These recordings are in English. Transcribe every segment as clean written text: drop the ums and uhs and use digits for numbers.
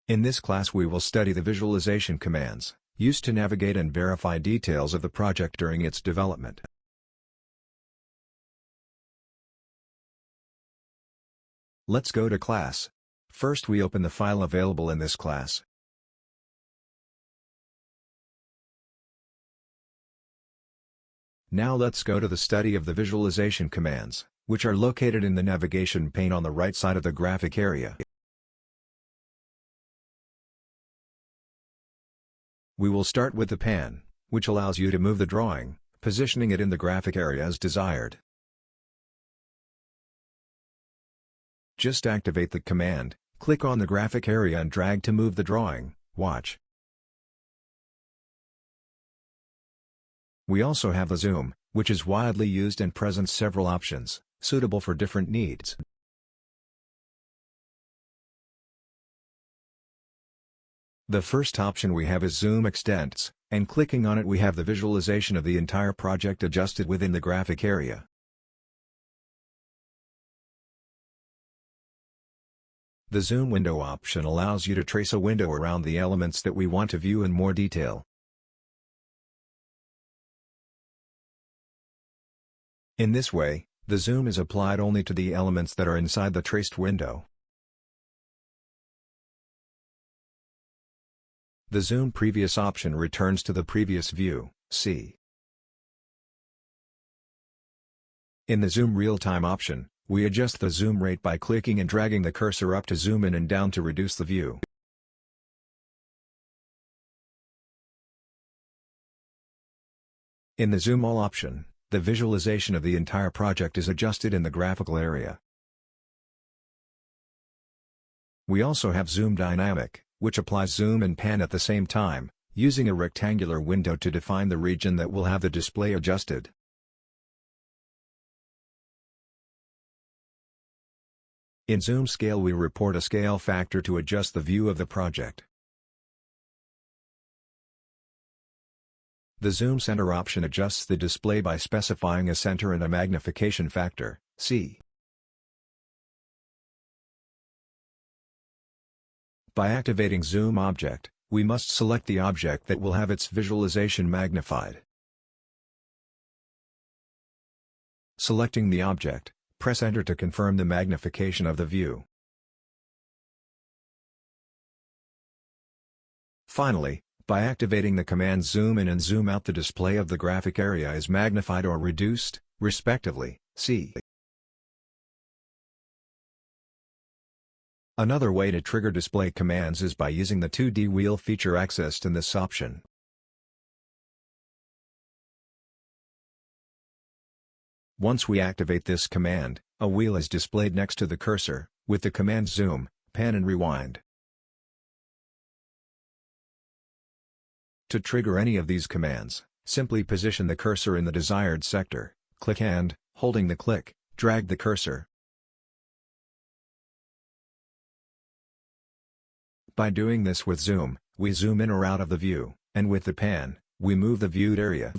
In this class we will study the visualization commands, used to navigate and verify details of the project during its development. Let's go to class. First we open the file available in this class. Now let's go to the study of the visualization commands, which are located in the navigation pane on the right side of the graphic area. We will start with the pan, which allows you to move the drawing, positioning it in the graphic area as desired. Just activate the command, click on the graphic area and drag to move the drawing. Watch. We also have the zoom, which is widely used and presents several options, suitable for different needs. The first option we have is Zoom Extents, and clicking on it we have the visualization of the entire project adjusted within the graphic area. The Zoom Window option allows you to trace a window around the elements that we want to view in more detail. In this way, the zoom is applied only to the elements that are inside the traced window. The Zoom Previous option returns to the previous view, see. In the Zoom Real-Time option, we adjust the zoom rate by clicking and dragging the cursor up to zoom in and down to reduce the view. In the Zoom All option, the visualization of the entire project is adjusted in the graphical area. We also have Zoom Dynamic, which applies zoom and pan at the same time, using a rectangular window to define the region that will have the display adjusted. In Zoom Scale we report a scale factor to adjust the view of the project. The Zoom Center option adjusts the display by specifying a center and a magnification factor, see. By activating Zoom Object, we must select the object that will have its visualization magnified. Selecting the object, press Enter to confirm the magnification of the view. Finally, by activating the commands Zoom In and Zoom Out, the display of the graphic area is magnified or reduced, respectively, see. Another way to trigger display commands is by using the 2D wheel feature accessed in this option. Once we activate this command, a wheel is displayed next to the cursor, with the commands Zoom, Pan and Rewind. To trigger any of these commands, simply position the cursor in the desired sector, click and, holding the click, drag the cursor. By doing this with Zoom, we zoom in or out of the view, and with the pan, we move the viewed area.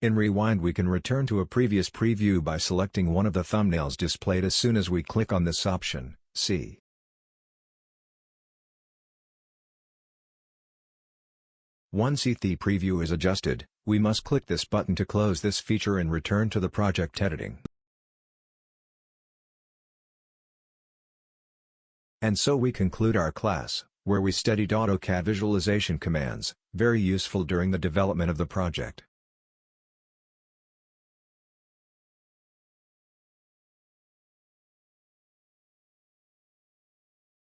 In Rewind we can return to a previous preview by selecting one of the thumbnails displayed as soon as we click on this option, see. Once the preview is adjusted, we must click this button to close this feature and return to the project editing. And so we conclude our class, where we studied AutoCAD visualization commands, very useful during the development of the project.